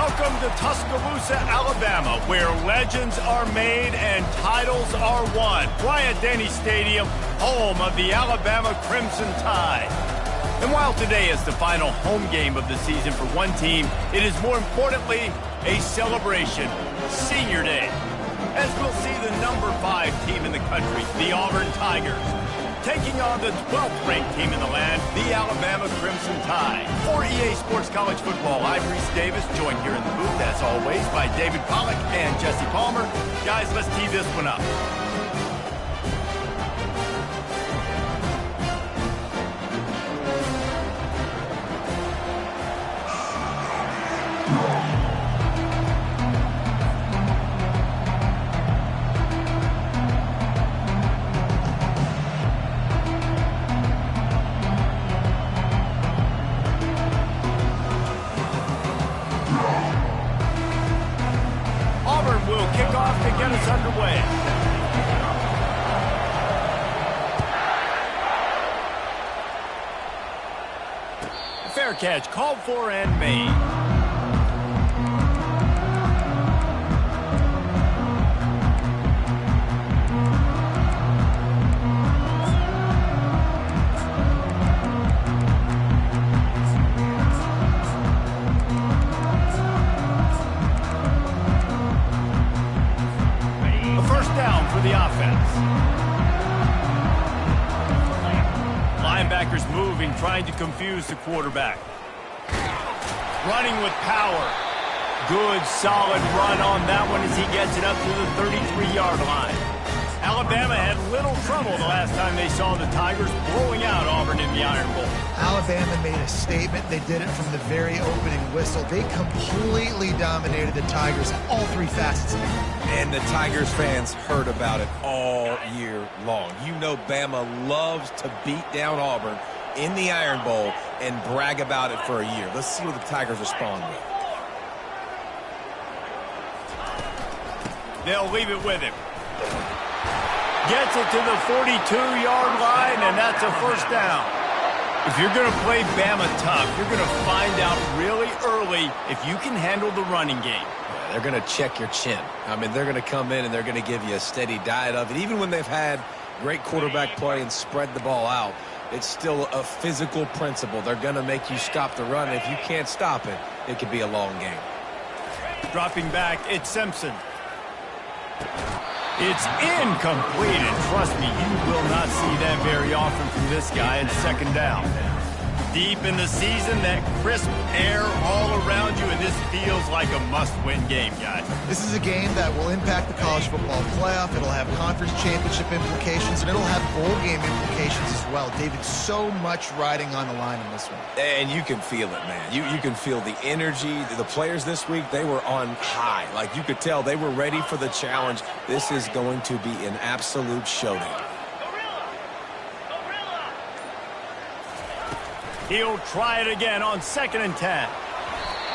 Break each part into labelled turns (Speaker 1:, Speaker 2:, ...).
Speaker 1: Welcome to Tuscaloosa, Alabama, where legends are made and titles are won. Bryant-Denny Stadium, home of the Alabama Crimson Tide. And while today is the final home game of the season for one team, it is more importantly a celebration, Senior Day, as we'll see the number 5 team in the country, the Auburn Tigers, taking on the 12th ranked team in the land, the Alabama Crimson Tide. For EA Sports College Football, I'm Reese Davis, joined here in the booth, as always, by David Pollack and Jesse Palmer. Guys, let's tee this one up. Auburn will kick off to get us underway. Fair catch called for and made. The offense. Linebackers moving, trying to confuse the quarterback. Running with power. Good, solid run on that one as he gets it up to the 33-yard line. Alabama had little trouble the last time they saw the Tigers blowing out Auburn in the Iron Bowl.
Speaker 2: Alabama made a statement. They did it from the very opening whistle. They completely dominated the Tigers in all 3 facets of the game.
Speaker 3: And the Tigers fans heard about it all year long. You know Bama loves to beat down Auburn in the Iron Bowl and brag about it for a year. Let's see what the Tigers respond with.
Speaker 1: They'll leave it with him. Gets it to the 42-yard line, and that's a first down. If you're going to play Bama tough, you're going to find out really early if you can handle the running game.
Speaker 3: Yeah, they're going to check your chin. I mean, they're going to come in and they're going to give you a steady diet of it. Even when they've had great quarterback play and spread the ball out, it's still a physical principle. They're going to make you stop the run. If you can't stop it, it could be a long game.
Speaker 1: Dropping back, it's Simpson. It's incomplete, and trust me, you will not see that very often from this guy. It's second down. Deep in the season, that crisp air all around you, and this feels like a must-win game, guys.
Speaker 2: This is a game that will impact the college football playoff. It'll have conference championship implications, and it'll have bowl game implications as well. David, so much riding on the line in this one.
Speaker 3: And you can feel it, man. You can feel the energy. The players this week, they were on high. Like, you could tell they were ready for the challenge. This is going to be an absolute showdown.
Speaker 1: He'll try it again on 2nd and 10.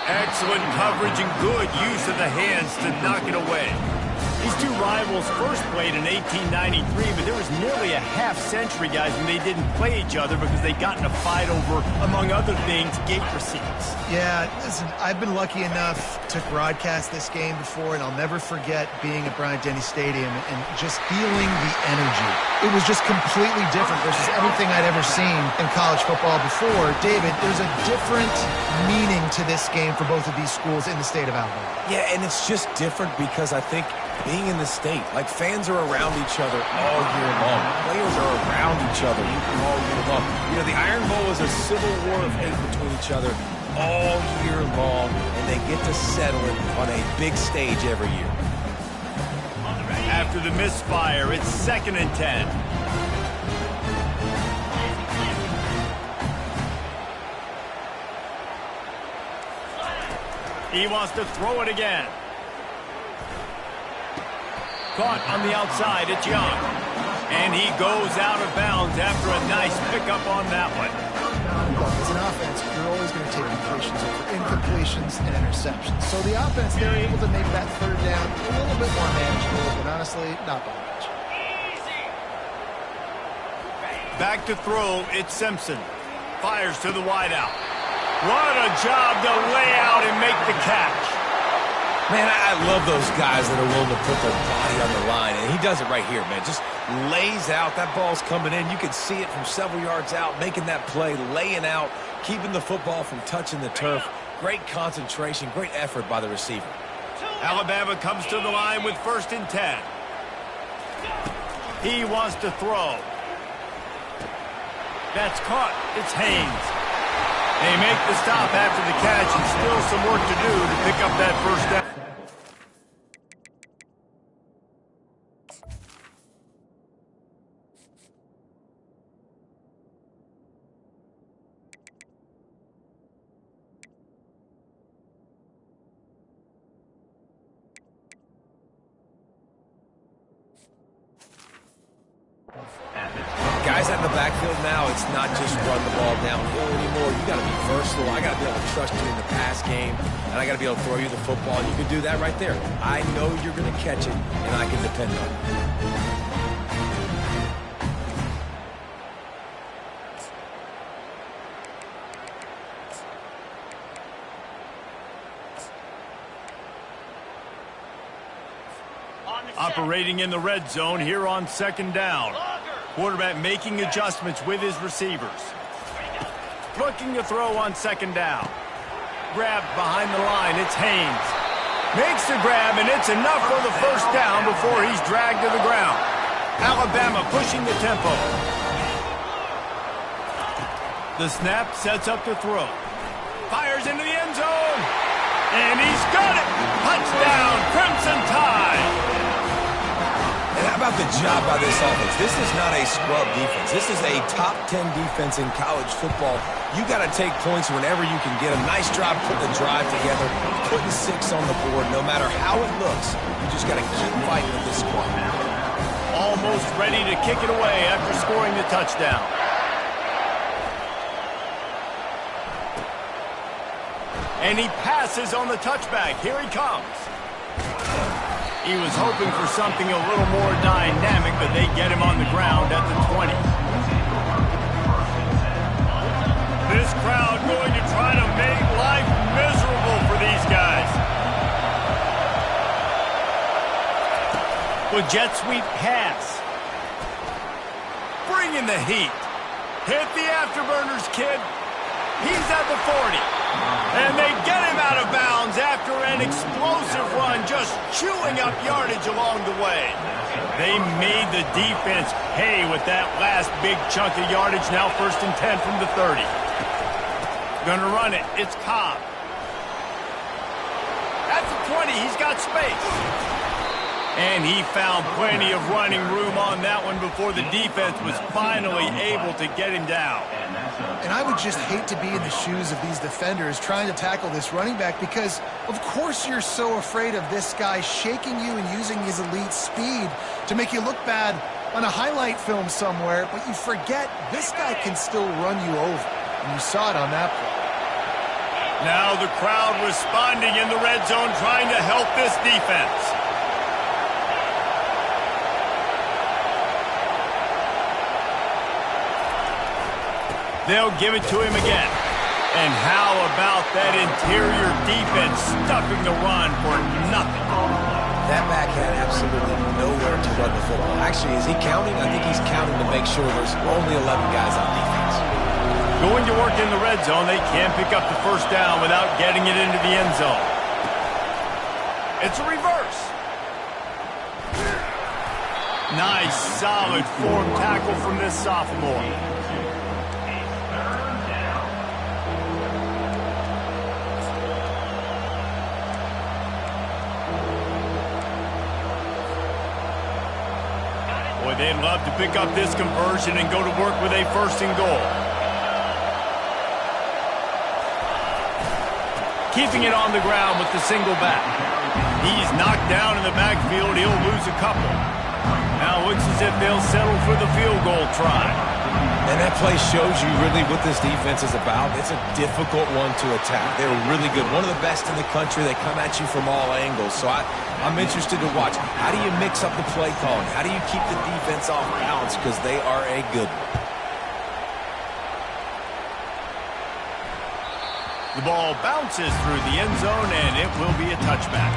Speaker 1: Excellent coverage and good use of the hands to knock it away. These two rivals first played in 1893, but there was nearly a half-century, guys, when they didn't play each other because they got in a fight over, among other things, gate receipts.
Speaker 2: Yeah, listen, I've been lucky enough to broadcast this game before, and I'll never forget being at Bryant-Denny Stadium and just feeling the energy. It was just completely different versus anything I'd ever seen in college football before. David, there's a different meaning to this game for both of these schools in the state of Alabama.
Speaker 3: Yeah, and it's just different because I think being in the state, like fans are around each other all year long. Players are around each other all year long. You know, the Iron Bowl is a civil war of hate between each other all year long, and they get to settle it on a big stage every year.
Speaker 1: After the misfire, it's 2nd and 10. He wants to throw it again. Caught on the outside, it's Young. And he goes out of bounds after a nice pickup on that one.
Speaker 2: As an offense, you're always going to take completions over incompletions and interceptions. So the offense, they're able to make that 3rd down a little bit more manageable, but honestly, not by much.
Speaker 1: Back to throw, it's Simpson. Fires to the wideout. What a job to lay out and make the catch.
Speaker 3: Man, I love those guys that are willing to put their body on the line, and he does it right here, man. Just lays out. That ball's coming in. You can see it from several yards out, making that play, laying out, keeping the football from touching the turf. Great concentration, great effort by the receiver.
Speaker 1: Alabama comes to the line with 1st and 10. He wants to throw. That's caught. It's Haynes. They make the stop after the catch, and still some work to do to pick up that 1st down.
Speaker 3: Guys out in the backfield now, it's not just run the ball downhill anymore. You got to be versatile. I got to be able to trust you in the pass game, and I got to be able to throw you the football. You can do that right there. I know you're going to catch it, and I can depend on it.
Speaker 1: Operating in the red zone here on 2nd down. Quarterback making adjustments with his receivers. Looking to throw on 2nd down. Grabbed behind the line. It's Haynes. Makes the grab, and it's enough for the 1st down before he's dragged to the ground. Alabama pushing the tempo. The snap sets up to throw. Fires into the end zone. And he's got it. Touchdown, Crimson Tide.
Speaker 3: And how about the job by this offense? This is not a scrub defense. This is a top 10 defense in college football. You got to take points whenever you can get them. Nice job putting the drive together, putting 6 on the board. No matter how it looks, you just got to keep fighting with this squad.
Speaker 1: Almost ready to kick it away after scoring the touchdown. And he passes on the touchback. Here he comes. He was hoping for something a little more dynamic, but they get him on the ground at the 20. This crowd going to try to make life miserable for these guys. With jet sweep pass. Bringing the heat. Hit the afterburners, kid. He's at the 40. And they get him out of bounds after an explosive run, just chewing up yardage along the way. They made the defense pay with that last big chunk of yardage. Now 1st and 10 from the 30. Gonna run it. It's Cobb. At the 20, he's got space. And he found plenty of running room on that one before the defense was finally able to get him down.
Speaker 2: And I would just hate to be in the shoes of these defenders trying to tackle this running back because, of course, you're so afraid of this guy shaking you and using his elite speed to make you look bad on a highlight film somewhere, but you forget this guy can still run you over. And you saw it on that play.
Speaker 1: Now the crowd responding in the red zone, trying to help this defense. They'll give it to him again. And how about that interior defense stuffing the run for nothing?
Speaker 3: That back had absolutely nowhere to run the football. Actually, is he counting? I think he's counting to make sure there's only 11 guys on defense.
Speaker 1: Going to work in the red zone, they can't pick up the 1st down without getting it into the end zone. It's a reverse. Nice, solid form tackle from this sophomore. Boy, they'd love to pick up this conversion and go to work with a 1st and goal. Keeping it on the ground with the single back. He's knocked down in the backfield. He'll lose a couple. Now it looks as if they'll settle for the field goal try.
Speaker 3: And that play shows you really what this defense is about. It's a difficult one to attack. They're really good. One of the best in the country. They come at you from all angles. So I'm interested to watch. How do you mix up the play calling? How do you keep the defense off balance? Because they are a good one.
Speaker 1: The ball bounces through the end zone, and it will be a touchback.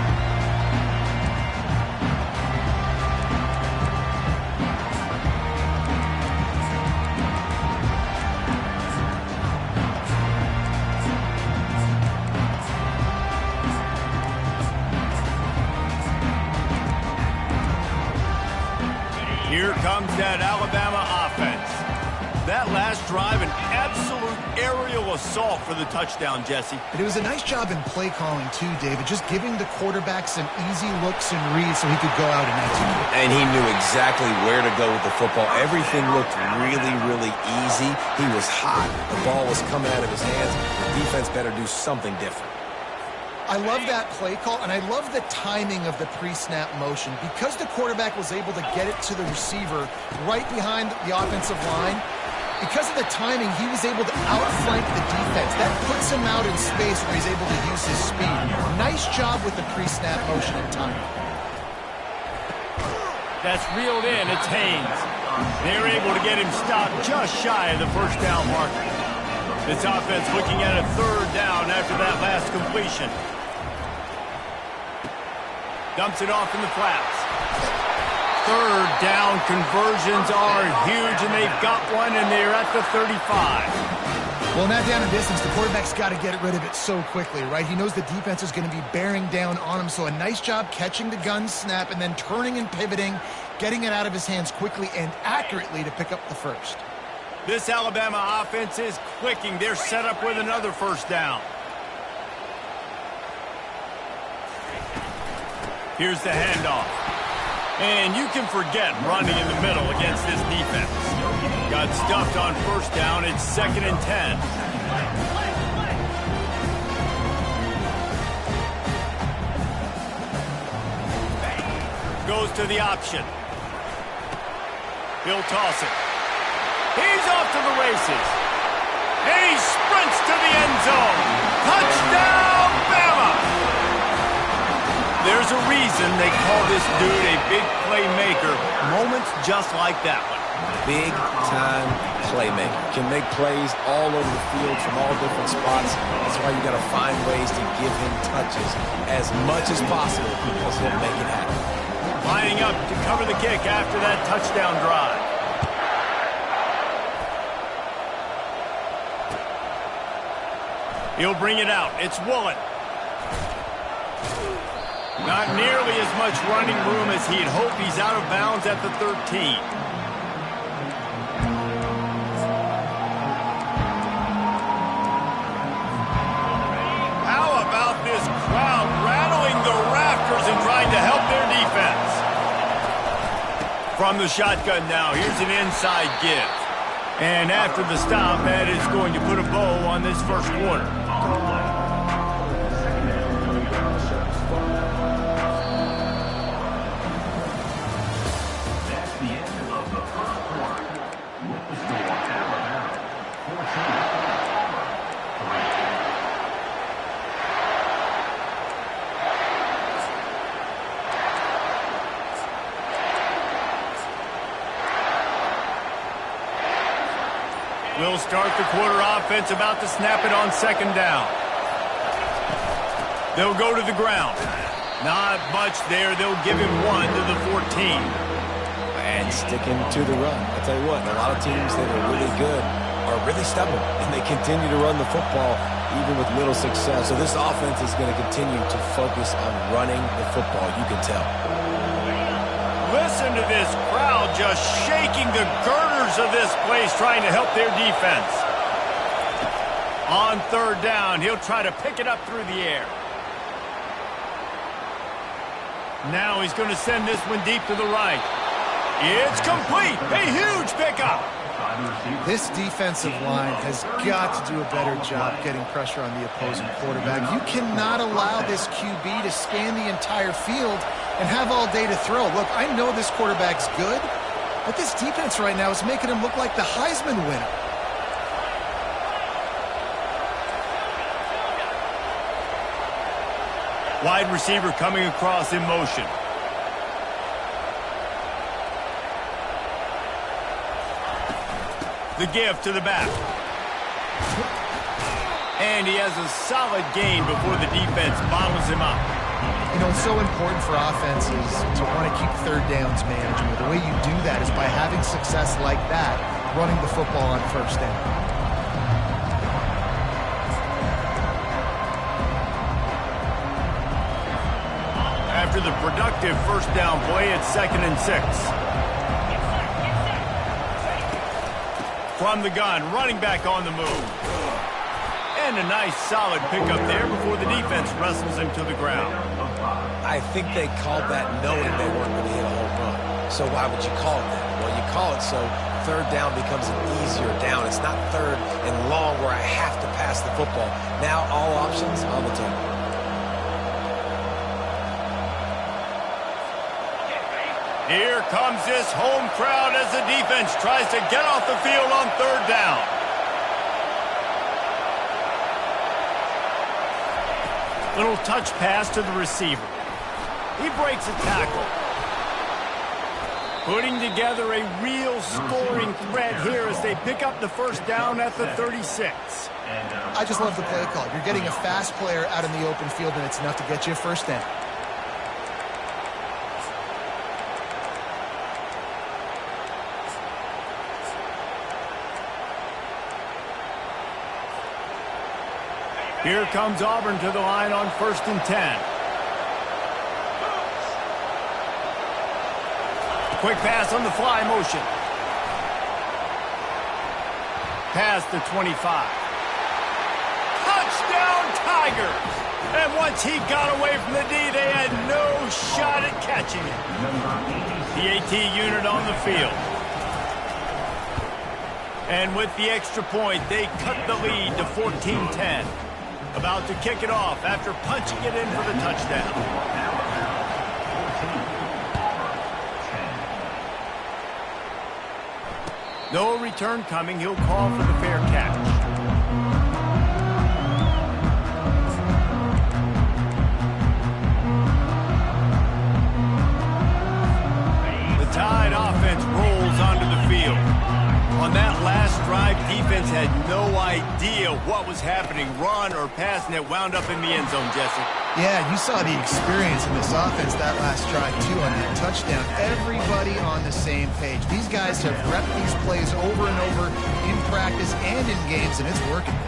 Speaker 1: Here comes that Alabama offense. That last drive, an absolute aerial assault for the touchdown, Jesse.
Speaker 2: But it was a nice job in play calling, too, David, just giving the quarterback some easy looks and reads so he could go out and execute.
Speaker 3: And he knew exactly where to go with the football. Everything looked really, really easy. He was hot. The ball was coming out of his hands. The defense better do something different.
Speaker 2: I love that play call, and I love the timing of the pre-snap motion. Because the quarterback was able to get it to the receiver right behind the offensive line, because of the timing, he was able to outflank the defense. That puts him out in space where he's able to use his speed. Nice job with the pre-snap motion and timing.
Speaker 1: That's reeled in. It's Haynes. They're able to get him stopped just shy of the first down marker. This offense looking at a third down after that last completion. Dumps it off in the flats. Third down conversions are huge, and they've got one, and they're at the 35.
Speaker 2: Well, in that down and distance, the quarterback's got to get rid of it so quickly, right? He knows the defense is going to be bearing down on him, so a nice job catching the gun snap and then turning and pivoting, getting it out of his hands quickly and accurately to pick up the first.
Speaker 1: This Alabama offense is clicking. They're set up with another first down. Here's the handoff. And you can forget running in the middle against this defense. Got stuffed on first down. It's 2nd and 10. Goes to the option. He'll toss it. He's off to the races. And he sprints to the end zone. Touchdown, Bama! There's a reason they call this dude a big playmaker. Moments just like that one.
Speaker 3: Big-time playmaker. Can make plays all over the field from all different spots. That's why you got to find ways to give him touches as much as possible because he'll make it happen.
Speaker 1: Lining up to cover the kick after that touchdown drive. He'll bring it out. It's Woolen. Not nearly as much running room as he'd hoped. He's out of bounds at the 13. How about this crowd rattling the rafters and trying to help their defense? From the shotgun now, here's an inside give. And after the stop, that is going to put a bow on this first quarter. We'll start the quarter offense, about to snap it on 2nd down. They'll go to the ground. Not much there. They'll give him one to the 14.
Speaker 3: And sticking to the run. I'll tell you what, a lot of teams that are really good are really stubborn, and they continue to run the football even with little success. So this offense is going to continue to focus on running the football, you can tell.
Speaker 1: Listen to this crowd just shaking the girders of this place, trying to help their defense. On 3rd down, he'll try to pick it up through the air. Now he's going to send this one deep to the right. It's complete. A huge pickup.
Speaker 2: This defensive line has got to do a better job getting pressure on the opposing quarterback. You cannot allow this QB to scan the entire field and have all day to throw. Look, I know this quarterback's good, but this defense right now is making him look like the Heisman winner.
Speaker 1: Wide receiver coming across in motion. The give to the back. And he has a solid gain before the defense bottles him up.
Speaker 2: You know, it's so important for offenses to want to keep third downs manageable. The way you do that is by having success like that, running the football on first down.
Speaker 1: After the productive first down play, it's 2nd and 6. From the gun, running back on the move. And a nice solid pickup there before the defense wrestles him to the ground.
Speaker 3: I think they called that knowing they weren't going to hit a home run. So why would you call it that? Well, you call it so third down becomes an easier down. It's not third and long where I have to pass the football. Now all options on the table.
Speaker 1: Here comes this home crowd as the defense tries to get off the field on third down. Little touch pass to the receiver. He breaks a tackle. Putting together a real scoring threat here as they pick up the first down at the 36.
Speaker 2: I just love the play call. You're getting a fast player out in the open field, and it's enough to get you a first down.
Speaker 1: Here comes Auburn to the line on 1st and 10. Quick pass on the fly motion. Past the 25. Touchdown Tigers! And once he got away from the D, they had no shot at catching it. The AT unit on the field. And with the extra point, they cut the lead to 14-10. About to kick it off after punching it in for the touchdown. No return coming. He'll call for the fair catch. The Tide offense rolls onto the field. On that last drive, defense had no idea what was happening. Run or pass, and it wound up in the end zone, Jesse.
Speaker 2: Yeah, you saw the experience in this offense that last drive, too, on that touchdown. Everybody on the same page. These guys have repped these plays over and over in practice and in games, and it's working.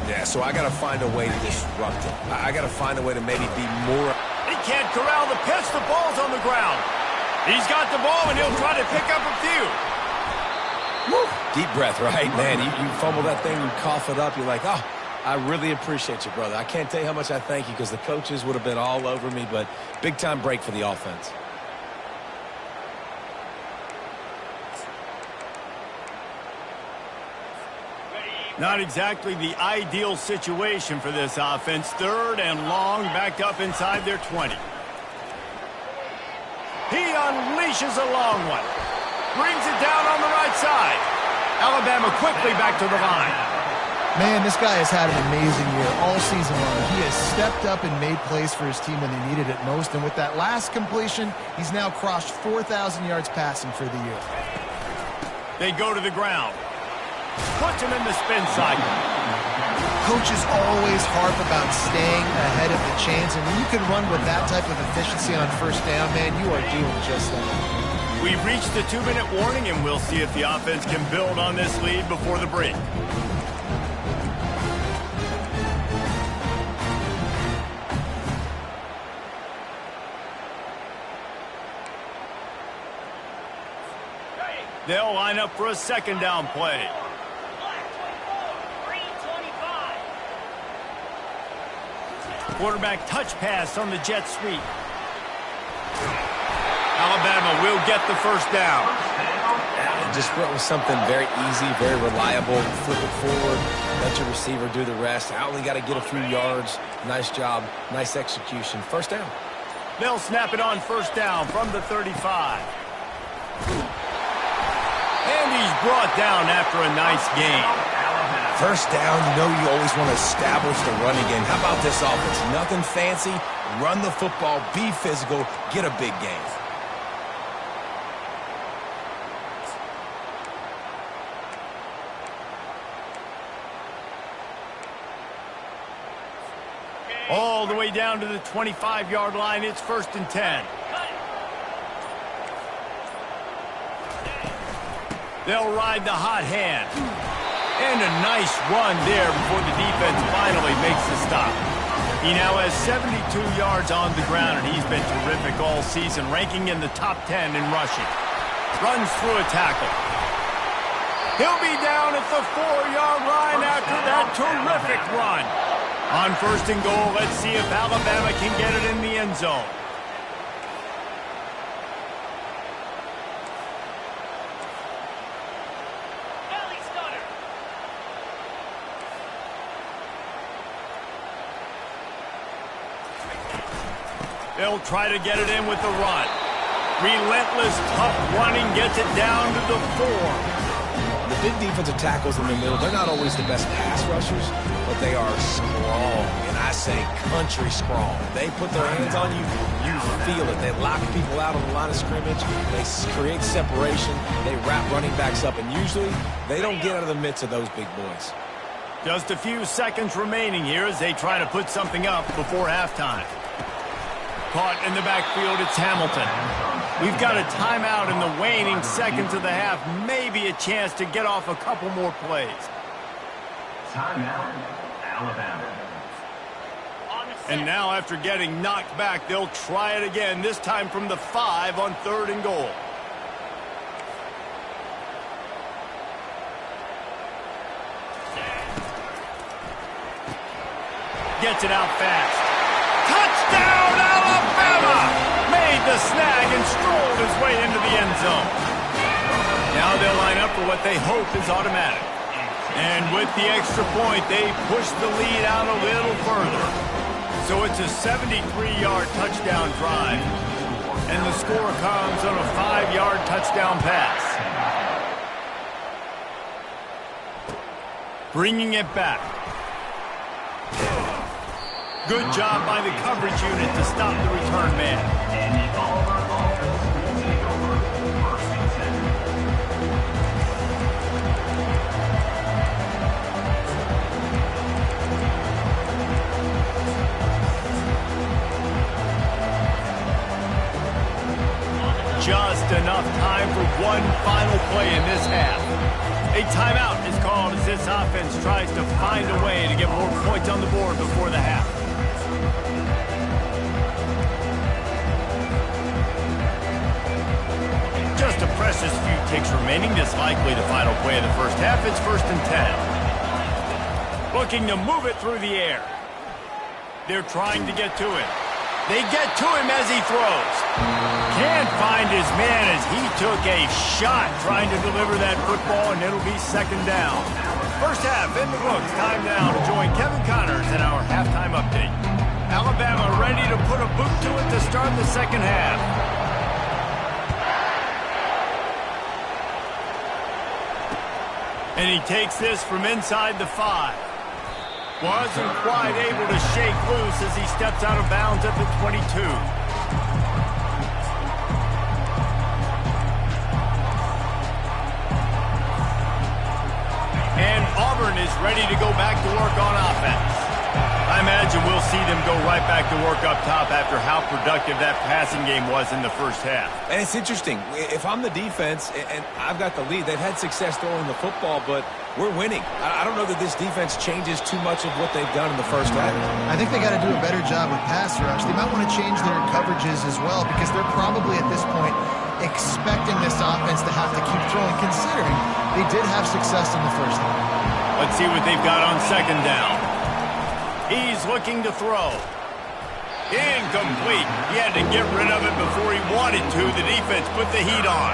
Speaker 3: Yeah, so I got to find a way to disrupt it. I got to find a way to maybe be more...
Speaker 1: He can't corral the pitch. The ball's on the ground. He's got the ball, and he'll try to pick up a few.
Speaker 3: Woo. Deep breath, right? Man, you fumble that thing, you cough it up, you're like, oh, I really appreciate you, brother. I can't tell you how much I thank you because the coaches would have been all over me, but big-time break for the offense.
Speaker 1: Not exactly the ideal situation for this offense. 3rd and long, backed up inside their 20. He unleashes a long one. Brings it down on the right side. Alabama quickly back to the line.
Speaker 2: Man, this guy has had an amazing year all season long. He has stepped up and made plays for his team when they needed it most. And with that last completion, he's now crossed 4,000 yards passing for the year.
Speaker 1: They go to the ground. Puts him in the spin cycle.
Speaker 2: Coaches always harp about staying ahead of the chains. And when you can run with that type of efficiency on first down, man, you are doing just that.
Speaker 1: We've reached the 2-minute warning, and we'll see if the offense can build on this lead before the break. They'll line up for a 2nd down play. Quarterback touch pass on the jet sweep. Alabama will get the first down.
Speaker 3: Just went with something very easy, very reliable. Flip it forward, let your receiver do the rest. I only got to get a few yards. Nice job, nice execution. First down.
Speaker 1: They'll snap it on first down from the 35. And he's brought down after a nice gain.
Speaker 3: First down, you know you always want to establish the running game. How about this offense? Nothing fancy. Run the football, be physical, get a big gain.
Speaker 1: All the way down to the 25-yard line. It's 1st and 10. They'll ride the hot hand. And a nice run there before the defense finally makes the stop. He now has 72 yards on the ground, and he's been terrific all season, ranking in the top 10 in rushing. Runs through a tackle. He'll be down at the 4-yard line after that terrific run. On 1st and goal, let's see if Alabama can get it in the end zone. They'll try to get it in with the run. Relentless, tough running gets it down to the 4.
Speaker 3: The big defensive tackles in the middle, they're not always the best pass rushers, but they are strong, and I say country strong. They put their hands on you, you feel it. They lock people out on the line of scrimmage. They create separation. They wrap running backs up, and usually they don't get out of the midst of those big boys.
Speaker 1: Just a few seconds remaining here as they try to put something up before halftime. Caught in the backfield, it's Hamilton. We've got a timeout in the waning seconds of the half. Maybe a chance to get off a couple more plays.
Speaker 4: Timeout, Alabama.
Speaker 1: And now after getting knocked back, they'll try it again, this time from the 5 on 3rd and goal. Gets it out fast. Touchdown, Alabama! Made the snag and strolled his way into the end zone. Now they'll line up for what they hope is automatic. And with the extra point, they push the lead out a little further. So it's a 73-yard touchdown drive. And the score comes on a 5-yard touchdown pass. Bringing it back. Good job by the coverage unit to stop the return man.
Speaker 4: And the Auburn offense will take over 1st and
Speaker 1: 10. Just enough time for one final play in this half. A timeout is called as this offense tries to find a way to get more points on the board before the half. Just a precious few ticks remaining. This likely the final play of the first half. It's 1st and 10. Looking to move it through the air. They're trying to get to it. They get to him as he throws. Can't find his man as he took a shot trying to deliver that football, and it'll be 2nd down. First half in the books. Time now to join Kevin Connors in our halftime update. Alabama ready to put a boot to it to start the second half. And he takes this from inside the 5. Wasn't quite able to shake loose as he steps out of bounds at the 22. And Auburn is ready to go back to work on offense. I imagine we'll see them go right back to work up top after how productive that passing game was in the first half.
Speaker 3: And it's interesting. If I'm the defense and I've got the lead, they've had success throwing the football, but we're winning. I don't know that this defense changes too much of what they've done in the first half.
Speaker 2: I think they got to do a better job with pass rush. They might want to change their coverages as well because they're probably at this point expecting this offense to have to keep throwing, considering they did have success in the first half.
Speaker 1: Let's see what they've got on 2nd down. He's looking to throw. Incomplete. He had to get rid of it before he wanted to. The defense put the heat on.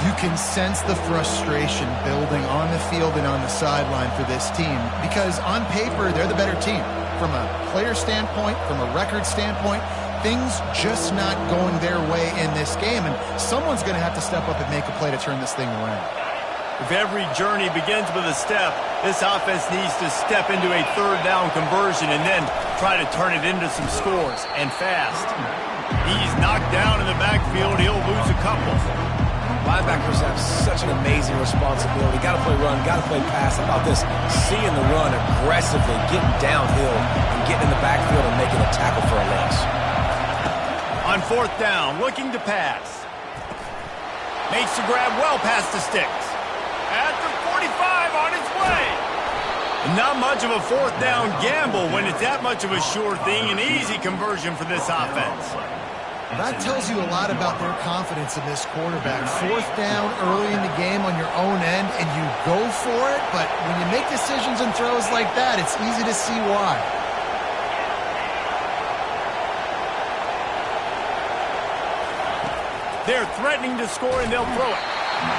Speaker 2: You can sense the frustration building on the field and on the sideline for this team because on paper, they're the better team. From a player standpoint, from a record standpoint, things just not going their way in this game, and someone's going to have to step up and make a play to turn this thing around.
Speaker 1: If every journey begins with a step, this offense needs to step into a 3rd down conversion and then try to turn it into some scores, and fast. He's knocked down in the backfield. He'll lose a couple.
Speaker 3: Linebackers have such an amazing amazing responsibility. Got to play run, got to play pass. How about this? Seeing the run aggressively, getting downhill, and getting in the backfield and making a tackle for a loss.
Speaker 1: On fourth down, looking to pass. Makes the grab well past the sticks. At the 45 on its way. Not much of a fourth down gamble when it's that much of a sure thing. An easy conversion for this offense.
Speaker 2: That tells you a lot about their confidence in this quarterback. Fourth down early in the game on your own end, and you go for it, but when you make decisions and throws like that, it's easy to see why.
Speaker 1: They're threatening to score, and they'll throw it.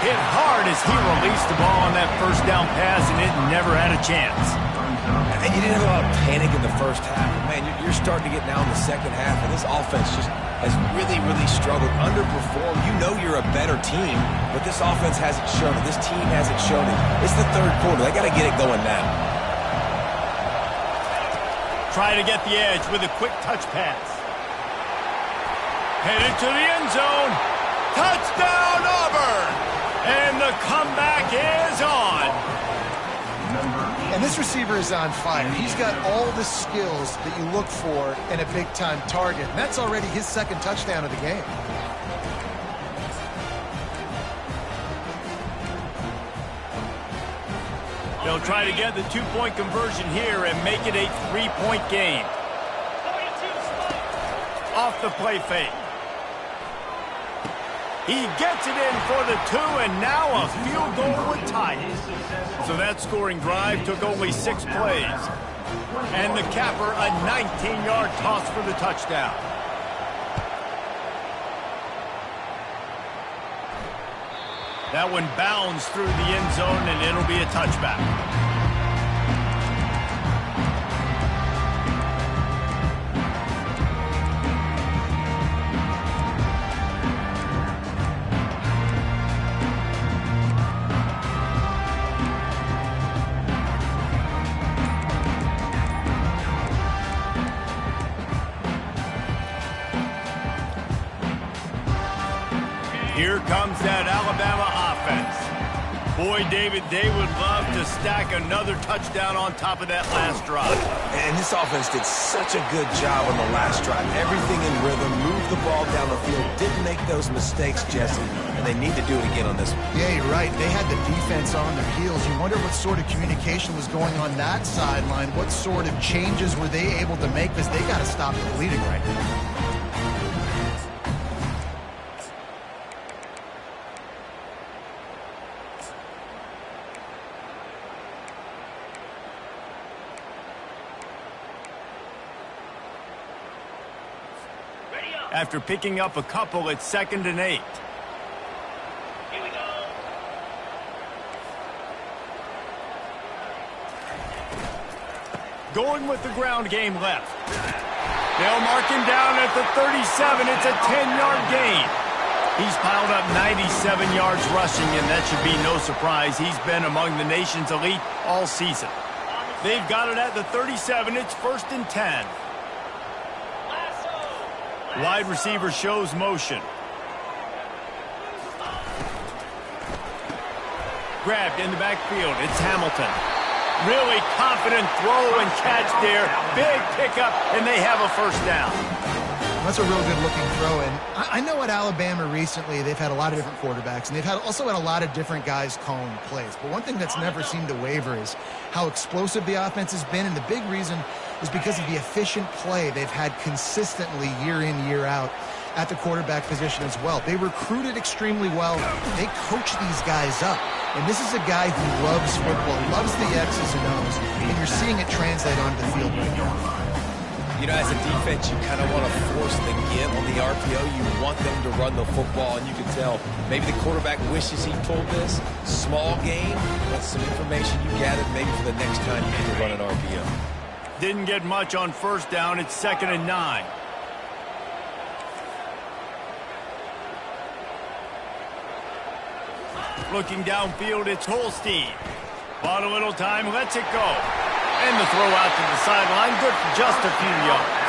Speaker 1: Hit hard as he released the ball on that first down pass, and it never had a chance.
Speaker 3: And you didn't have a lot of panic in the first half. Man, you're starting to get now in the second half, and this offense just has really, really struggled, underperformed. You know you're a better team, but this offense hasn't shown it. This team hasn't shown it. It's the third quarter. They got to get it going now.
Speaker 1: Try to get the edge with a quick touch pass. Headed to the end zone. Touchdown, Auburn! And the comeback is on.
Speaker 2: And this receiver is on fire. He's got all the skills that you look for in a big-time target. And that's already his second touchdown of the game.
Speaker 1: They'll try to get the two-point conversion here and make it a three-point game. Off the play fake. He gets it in for the two, and now a field goal would tie it. So that scoring drive took only 6 plays. And the capper, a 19-yard toss for the touchdown. That one bounds through the end zone, and it'll be a touchback. Here comes that Alabama offense. Boy, David, they would love to stack another touchdown on top of that last drive.
Speaker 3: And this offense did such a good job on the last drive. Everything in rhythm, moved the ball down the field, didn't make those mistakes, Jesse, and they need to do it again on this one.
Speaker 2: Yeah, you're right. They had the defense on their heels. You wonder what sort of communication was going on that sideline. What sort of changes were they able to make, because they got to stop the bleeding right now.
Speaker 1: After picking up a couple, it's 2nd and 8.
Speaker 4: Here we go.
Speaker 1: Going with the ground game left. They'll mark him down at the 37. It's a 10-yard gain. He's piled up 97 yards rushing, and that should be no surprise. He's been among the nation's elite all season. They've got it at the 37. It's 1st and 10. Wide receiver shows motion. Grabbed in the backfield. It's Hamilton. Really confident throw and catch there. Big pickup, and they have a first down.
Speaker 2: That's a real good-looking throw. And I know at Alabama recently they've had a lot of different quarterbacks, and they've also had a lot of different guys calling plays. But one thing that's never seemed to waver is how explosive the offense has been, and the big reason is because of the efficient play they've had consistently year in, year out at the quarterback position as well. They recruited extremely well. They coach these guys up. And this is a guy who loves football, loves the X's and O's, and you're seeing it translate onto the field right now.
Speaker 3: You know, as a defense, you kind of want to force the give on the RPO. You want them to run the football, and you can tell maybe the quarterback wishes he pulled this. Small game, but some information you gathered maybe for the next time you need to run an RPO.
Speaker 1: Didn't get much on first down. It's 2nd and 9. Looking downfield, it's Holstein. Bought a little time, lets it go. And the throw out to the sideline, good for just a few yards.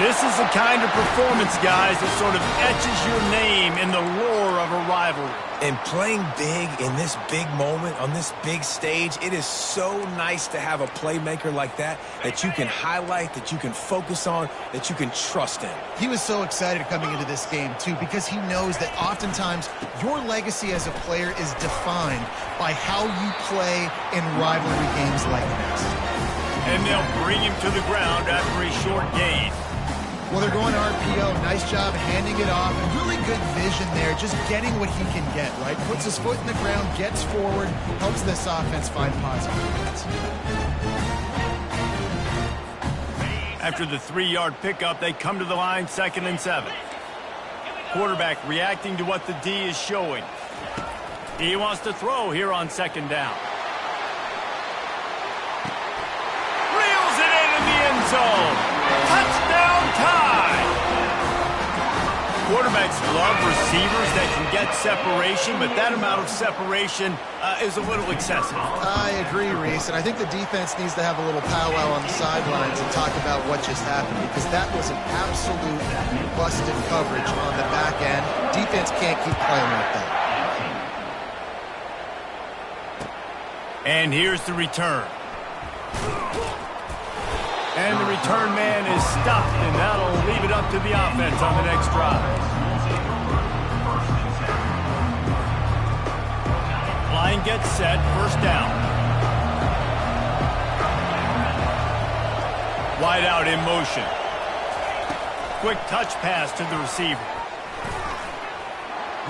Speaker 1: This is the kind of performance, guys, that sort of etches your name in the roar of a rivalry.
Speaker 3: And playing big in this big moment, on this big stage, it is so nice to have a playmaker like that you can highlight, that you can focus on, that you can trust in.
Speaker 2: He was so excited coming into this game, too, because he knows that oftentimes your legacy as a player is defined by how you play in rivalry games like this.
Speaker 1: And they'll bring him to the ground after a short gain.
Speaker 2: Well, they're going RPO. Nice job handing it off. Really good vision there, just getting what he can get, right? Puts his foot in the ground, gets forward, helps this offense find positive points.
Speaker 1: After the 3-yard pickup, they come to the line, 2nd and 7. Quarterback reacting to what the D is showing. He wants to throw here on 2nd down. Reels it in the end zone. Touchdown tie! Quarterbacks love receivers that can get separation, but that amount of separation is a little excessive.
Speaker 2: I agree, Reese, and I think the defense needs to have a little powwow on the sidelines and talk about what just happened, because that was an absolute busted coverage on the back end. Defense can't keep playing like that.
Speaker 1: And here's the return. And the return man is stopped, and that'll leave it up to the offense on the next drive. Line gets set, 1st down. Wide out in motion. Quick touch pass to the receiver.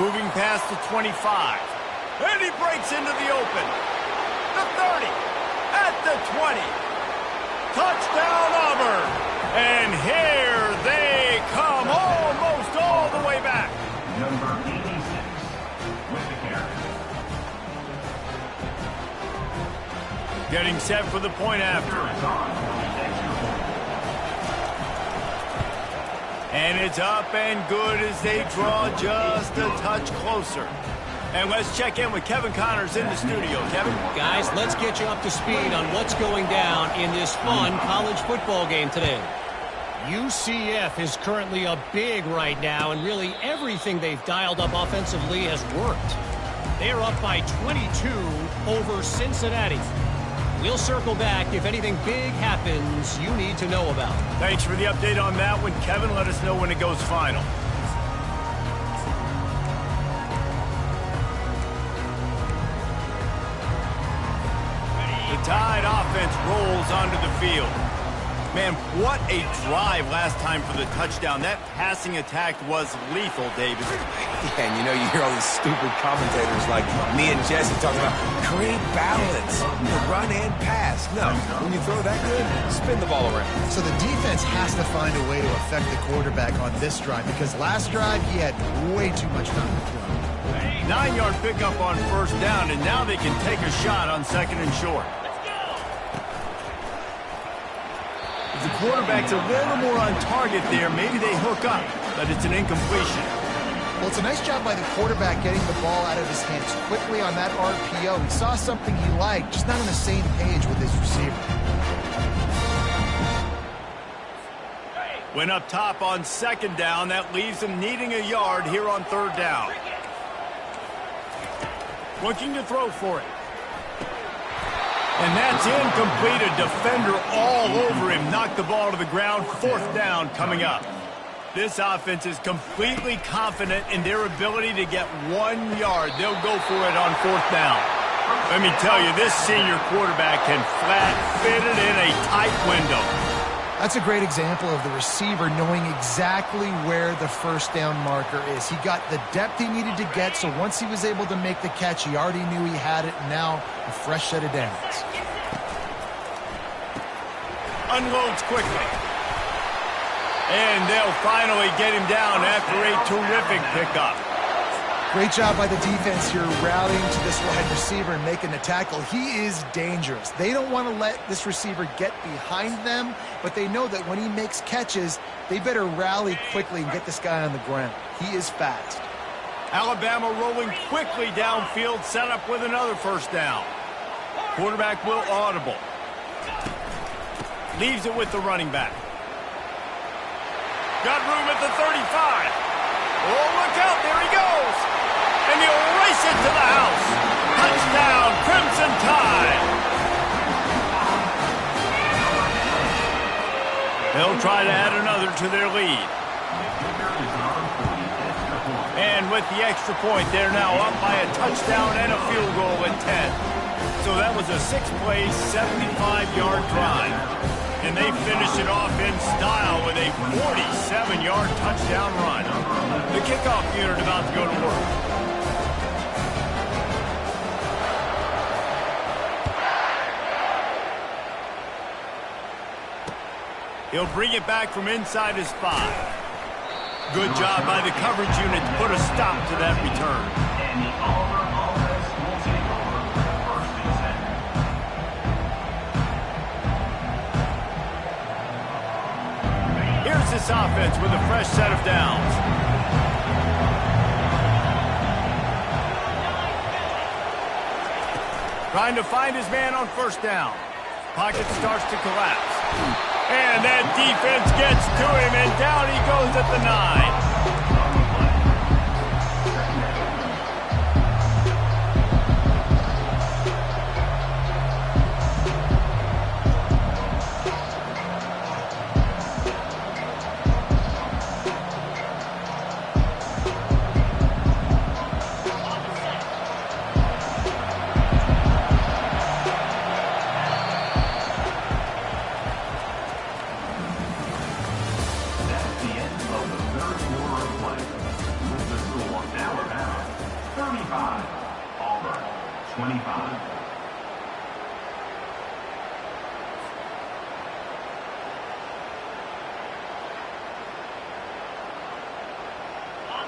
Speaker 1: Moving past the 25. And he breaks into the open. The 30. At the 20. Touchdown, Auburn! And here they come, almost all the way back.
Speaker 4: Number 86 with the carry.
Speaker 1: Getting set for the point after. And it's up and good as they draw just a touch closer. And let's check in with Kevin Connors in the studio. Kevin?
Speaker 5: Guys, let's get you up to speed on what's going down in this fun college football game today. UCF is currently up big right now, and really everything they've dialed up offensively has worked. They're up by 22 over Cincinnati. We'll circle back if anything big happens you need to know about.
Speaker 1: Thanks for the update on that one, Kevin. Let us know when it goes final. Tide offense rolls onto the field. Man, what a drive last time for the touchdown. That passing attack was lethal, David.
Speaker 3: Yeah, and you hear all these stupid commentators like me and Jesse talking about create balance, run and pass. No, when you throw that good, spin the ball around.
Speaker 2: So the defense has to find a way to affect the quarterback on this drive, because last drive he had way too much time to throw.
Speaker 1: 9-yard pickup on 1st down, and now they can take a shot on 2nd and short. The quarterback's a little more on target there. Maybe they hook up, but it's an incompletion.
Speaker 2: Well, it's a nice job by the quarterback getting the ball out of his hands quickly on that RPO. He saw something he liked, just not on the same page with his receiver.
Speaker 1: Went up top on 2nd down. That leaves him needing a yard here on 3rd down. Looking to throw for it. And that's incomplete. A defender all over him. Knocked the ball to the ground. 4th down coming up. This offense is completely confident in their ability to get 1 yard. They'll go for it on 4th down. Let me tell you, this senior quarterback can flat fit it in a tight window.
Speaker 2: That's a great example of the receiver knowing exactly where the 1st down marker is. He got the depth he needed to get, so once he was able to make the catch, he already knew he had it. Now a fresh set of downs.
Speaker 1: Unloads quickly. And they'll finally get him down after a terrific pickup.
Speaker 2: Great job by the defense here rallying to this wide receiver and making the tackle. He is dangerous. They don't want to let this receiver get behind them, but they know that when he makes catches, they better rally quickly and get this guy on the ground. He is fast.
Speaker 1: Alabama rolling quickly downfield, set up with another 1st down. Quarterback will audible. Leaves it with the running back. Got room at the 35. Oh, look out, there he goes. They'll try to add another to their lead. And with the extra point, they're now up by a touchdown and a field goal at 10. So that was a 6-play, 75-yard drive. And they finish it off in style with a 47-yard touchdown run. The kickoff unit about to go to work. He'll bring it back from inside his 5. Good job by the coverage unit to put a stop to that return.
Speaker 4: And the Auburn offense will take over first and 10.
Speaker 1: Here's this offense with a fresh set of downs. Trying to find his man on first down. Pocket starts to collapse. And that defense gets to him, and down he goes at the 9.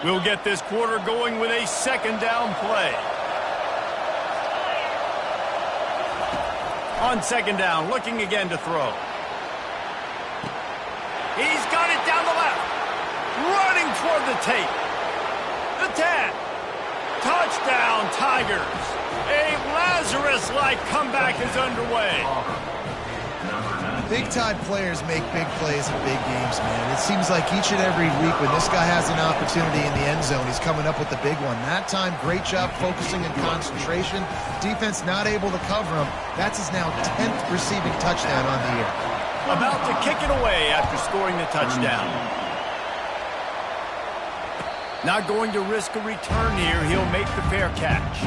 Speaker 1: We'll get this quarter going with a second down play. On second down, looking again to throw. He's got it down the left. Running toward the tape. The 10. Touchdown, Tigers. A Lazarus-like comeback is underway.
Speaker 2: Big-time players make big plays in big games, man. It seems like each and every week when this guy has an opportunity in the end zone, he's coming up with the big one. That time, great job focusing and concentration. Defense not able to cover him. That's his now 10th receiving touchdown on the year.
Speaker 1: About to kick it away after scoring the touchdown. Not going to risk a return here. He'll make the fair catch.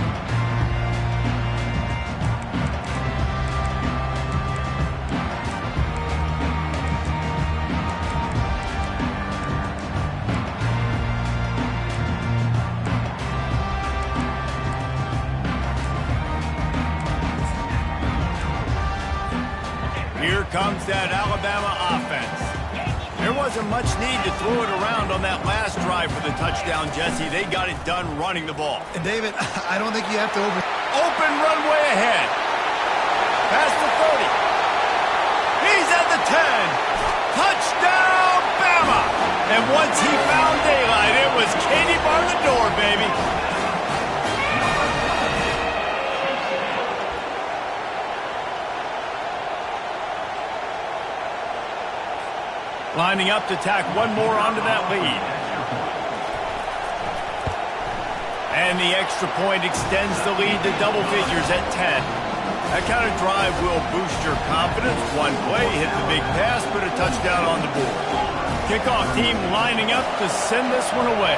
Speaker 1: Here comes that Alabama offense. There wasn't much need to throw it around on that last drive for the touchdown, Jesse. They got it done running the ball.
Speaker 2: And David, I don't think you have to
Speaker 1: Open runway ahead. Past the 30. He's at the 10. Touchdown, Bama! And once he found daylight, it was Katie bar the door, baby. Lining up to tack one more onto that lead. And the extra point extends the lead to double figures at 10. That kind of drive will boost your confidence. One play, hit the big pass, put a touchdown on the board. Kickoff team lining up to send this one away.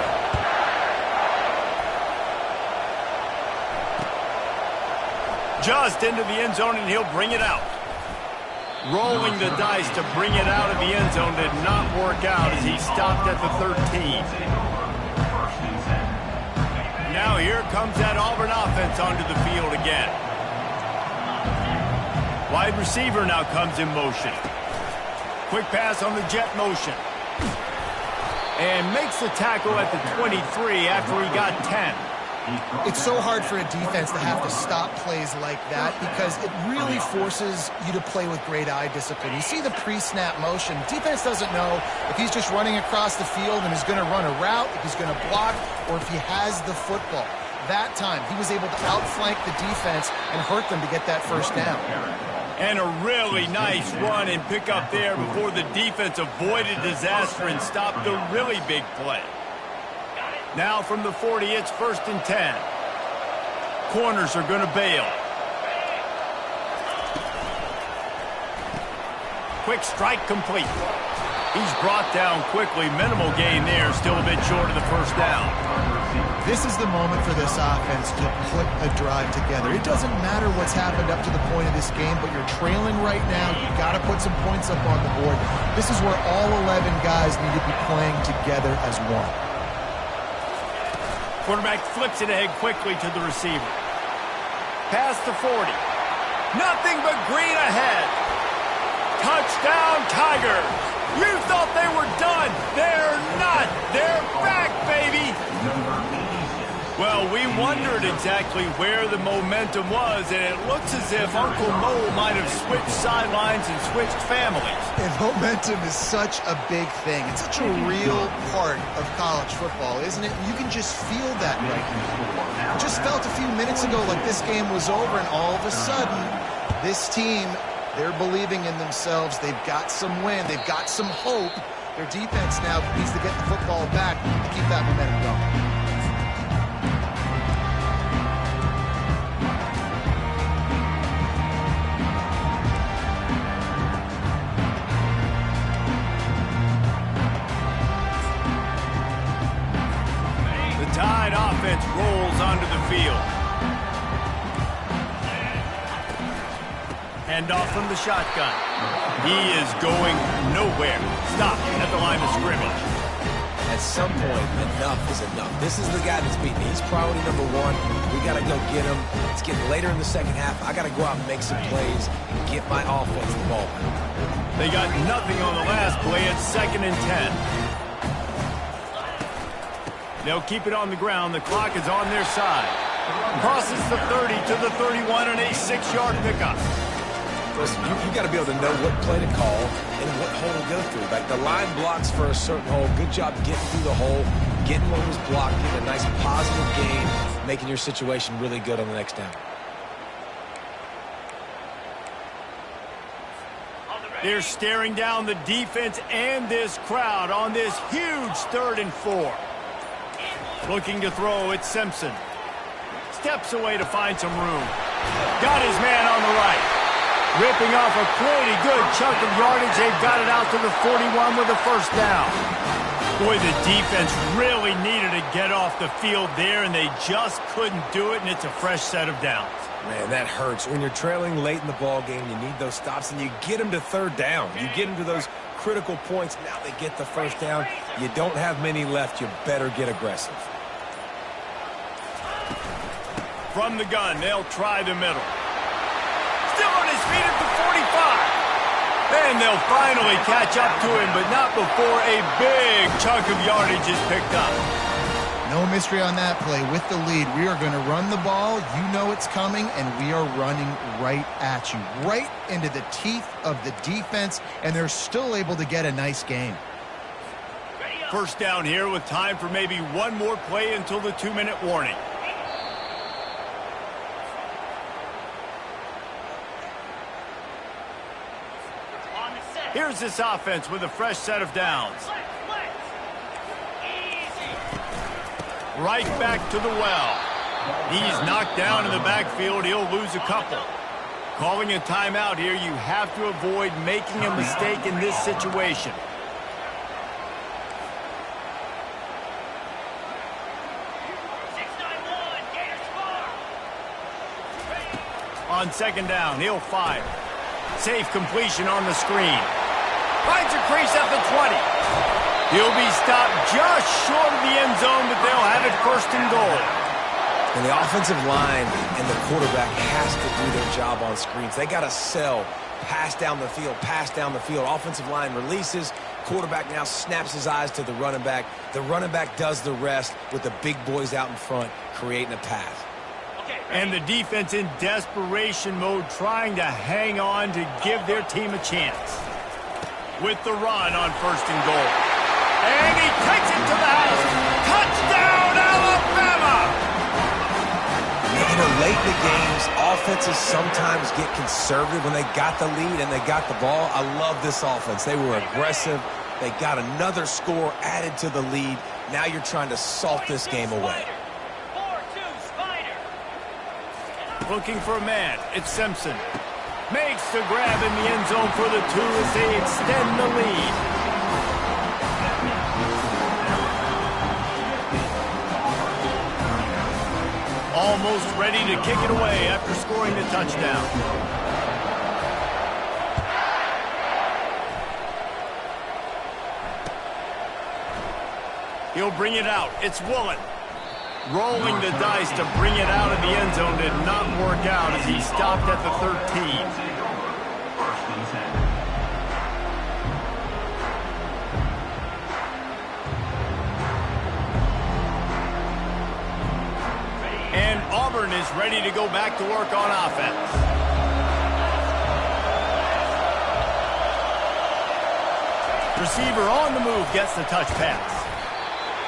Speaker 1: Just into the end zone, and he'll bring it out. Rolling the dice to bring it out of the end zone did not work out as he stopped at the 13. Now here comes that Auburn offense onto the field again. Wide receiver now comes in motion. Quick pass on the jet motion. And makes the tackle at the 23 after he got 10.
Speaker 2: It's so hard for a defense to have to stop plays like that because it really forces you to play with great eye discipline. You see the pre-snap motion. Defense doesn't know if he's just running across the field and is going to run a route, if he's going to block, or if he has the football. That time, he was able to outflank the defense and hurt them to get that first down.
Speaker 1: And a really nice run and pick up there before the defense avoided disaster and stopped the really big play. Now from the 40, it's 1st and 10. Corners are going to bail. Quick strike complete. He's brought down quickly. Minimal gain there. Still a bit short of the first down.
Speaker 2: This is the moment for this offense to put a drive together. It doesn't matter what's happened up to the point of this game, but you're trailing right now. You've got to put some points up on the board. This is where all 11 guys need to be playing together as one.
Speaker 1: Quarterback flips it ahead quickly to the receiver. Past the 40. Nothing but green ahead. Touchdown, Tigers. You thought they were done. They're not. They're back, baby. Well, we wondered exactly where the momentum was, and it looks as if Uncle Mo might have switched sidelines and switched families.
Speaker 2: And momentum is such a big thing. It's such a real part of college football, isn't it? You can just feel that right now. I just felt a few minutes ago like this game was over, and all of a sudden, this team, they're believing in themselves. They've got some wind. They've got some hope. Their defense now needs to get the football back to keep that momentum going.
Speaker 1: Tide offense rolls onto the field. Handoff from the shotgun. He is going nowhere. Stopped at the line of scrimmage.
Speaker 3: At some point, enough is enough. This is the guy that's beaten me. He's priority number one. We got to go get him. It's getting later in the second half. I got to go out and make some plays and get my offense the ball.
Speaker 1: They got nothing on the last play. It's 2nd and 10. They'll keep it on the ground. The clock is on their side. Crosses the 30 to the 31 and a 6-yard pickup.
Speaker 3: Listen, you got to be able to know what play to call and what hole to go through. Like the line blocks for a certain hole. Good job getting through the hole, getting what was blocked, getting a nice positive gain, making your situation really good on the next down.
Speaker 1: They're staring down the defense and this crowd on this huge 3rd and 4. Looking to throw, it's Simpson. Steps away to find some room. Got his man on the right. Ripping off a pretty good chunk of yardage. They've got it out to the 41 with a first down. Boy, the defense really needed to get off the field there, and they just couldn't do it, and it's a fresh set of downs.
Speaker 3: Man, that hurts. When you're trailing late in the ball game, you need those stops, and you get them to 3rd down. You get them to those critical points. Now they get the first down. You don't have many left. You better get aggressive.
Speaker 1: From the gun, they'll try the middle. Still on his feet at the 45. And they'll finally catch up to him, but not before a big chunk of yardage is picked up.
Speaker 2: No mystery on that play. With the lead, we are going to run the ball. You know it's coming, and we are running right at you, right into the teeth of the defense, and they're still able to get a nice gain.
Speaker 1: First down here with time for maybe one more play until the 2-minute warning. Here's this offense with a fresh set of downs. Right back to the well. He's knocked down in the backfield. He'll lose a couple. Calling a timeout here. You have to avoid making a mistake in this situation. On 2nd down, he'll fire. Safe completion on the screen. Finds a crease at the 20. He'll be stopped just short of the end zone, but they'll have it 1st and goal.
Speaker 3: And the offensive line and the quarterback has to do their job on screens. They got to sell, pass down the field, pass down the field. Offensive line releases. Quarterback now snaps his eyes to the running back. The running back does the rest with the big boys out in front, creating a pass.
Speaker 1: And the defense in desperation mode, trying to hang on to give their team a chance. With the run on 1st and goal. And he takes it to the house. Touchdown, Alabama!
Speaker 3: You know, late in the games, offenses sometimes get conservative when they got the lead and they got the ball. I love this offense. They were aggressive. They got another score added to the lead. Now you're trying to salt this game away.
Speaker 1: Looking for a man. It's Simpson. Makes the grab in the end zone for the 2 as they extend the lead. almost ready to kick it away after scoring the touchdown. He'll bring it out. It's Woolen. Rolling the dice to bring it out of the end zone did not work out as he stopped at the 13. And Auburn is ready to go back to work on offense. Receiver on the move gets the touch pass.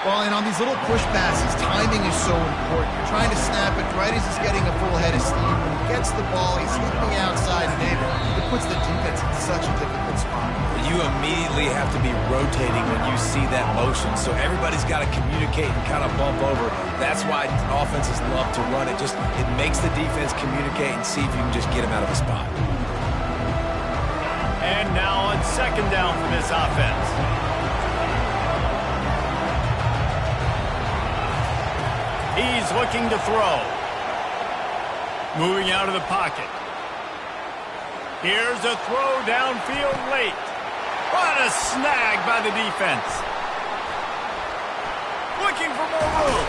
Speaker 2: Well, and on these little push passes, timing is so important. You're trying to snap it right as he's getting a full head of steam. When he gets the ball, he's hitting the outside, and it puts the defense in such a difficult spot.
Speaker 3: You immediately have to be rotating when you see that motion, so everybody's got to communicate and kind of bump over. That's why offenses love to run it. It makes the defense communicate and see if you can just get him out of a spot.
Speaker 1: And now on second down for this offense. He's looking to throw. Moving out of the pocket. Here's a throw downfield late. What a snag by the defense. Looking for more room.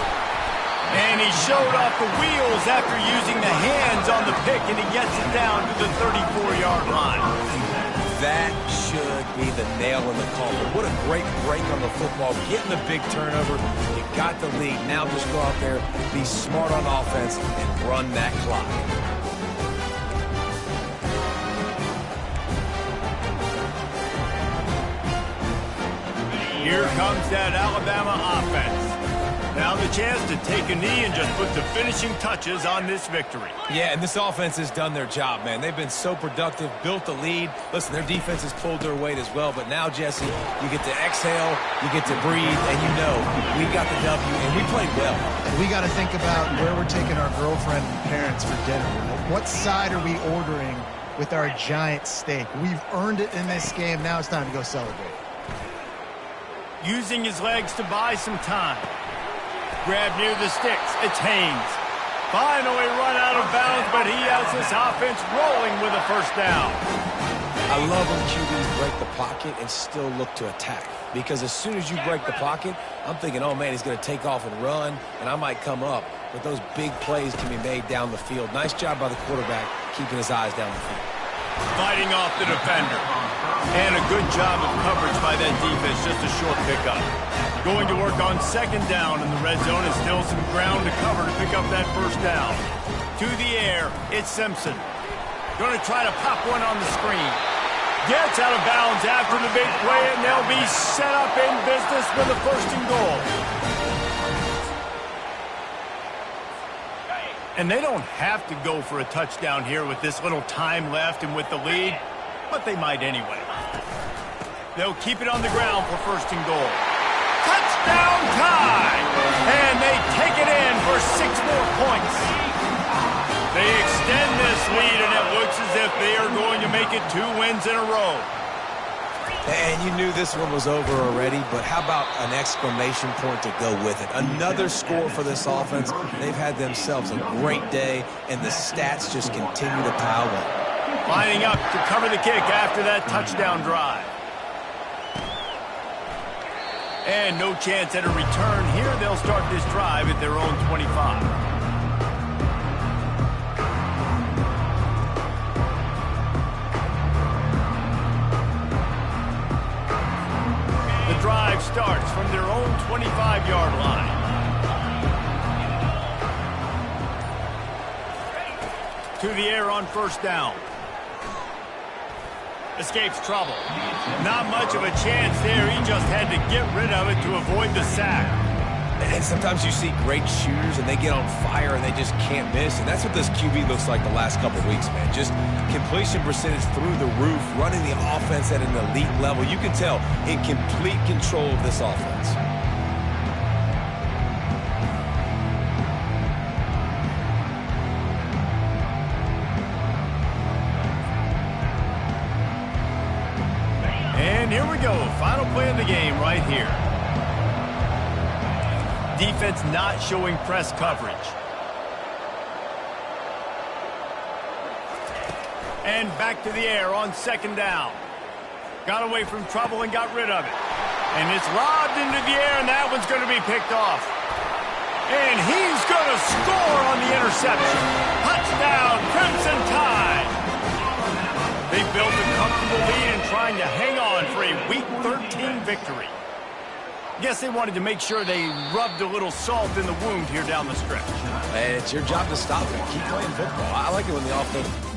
Speaker 1: And he showed off the wheels after using the hands on the pick, and he gets it down to the 34-yard line.
Speaker 3: That should be the nail in the coffin. What a great break on the football. Getting the big turnover. You got the lead. Now just go out there, be smart on offense, and run that clock.
Speaker 1: Here comes that Alabama offense. Now the chance to take a knee and just put the finishing touches on this victory.
Speaker 3: Yeah, and this offense has done their job, man. They've been so productive, built the lead. Listen, their defense has pulled their weight as well. But now, Jesse, you get to exhale, you get to breathe, and you know we got the W, and we played well.
Speaker 2: And we got to think about where we're taking our girlfriend and parents for dinner. Right? What side are we ordering with our giant steak? We've earned it in this game. Now it's time to go celebrate.
Speaker 1: Using his legs to buy some time. Grab near the sticks. It's Haynes. Finally run out of bounds, but he has this offense rolling with a first down.
Speaker 3: I love when QBs break the pocket and still look to attack. Because as soon as you break the pocket, I'm thinking, oh, man, he's going to take off and run, and I might come up. But those big plays can be made down the field. Nice job by the quarterback keeping his eyes down the field.
Speaker 1: Fighting off the defender. And a good job of coverage by that defense, just a short pickup. Going to work on second down in the red zone, and still some ground to cover to pick up that first down. To the air, it's Simpson. Going to try to pop one on the screen. Gets out of bounds after the big play, and they'll be set up in business with a first and goal. And they don't have to go for a touchdown here with this little time left and with the lead, but they might anyway. They'll keep it on the ground for first and goal. Touchdown tie! And they take it in for 6 more points. They extend this lead, and it looks as if they are going to make it 2 wins in a row.
Speaker 3: And you knew this one was over already, but how about an exclamation point to go with it? Another score for this offense. They've had themselves a great day, and the stats just continue to pile up.
Speaker 1: Lining up to cover the kick after that touchdown drive. And no chance at a return here. They'll start this drive at their own 25. Drive starts from their own 25-yard line. To the air on first down. Escapes trouble. Not much of a chance there. He just had to get rid of it to avoid the sack.
Speaker 3: And sometimes you see great shooters and they get on fire and they just can't miss. And that's what this QB looks like the last couple of weeks, man. Just completion percentage through the roof, running the offense at an elite level. You can tell in complete control of this offense.
Speaker 1: And here we go. Final play of the game right here. Defense not showing press coverage. And back to the air on second down. Got away from trouble and got rid of it. And it's lobbed into the air, and that one's going to be picked off. And he's going to score on the interception. Touchdown, Crimson Tide. They built a comfortable lead and trying to hang on for a Week 13 victory. Guess they wanted to make sure they rubbed a little salt in the wound here down the stretch.
Speaker 3: And it's your job to stop it. Keep playing football. I like it when the offense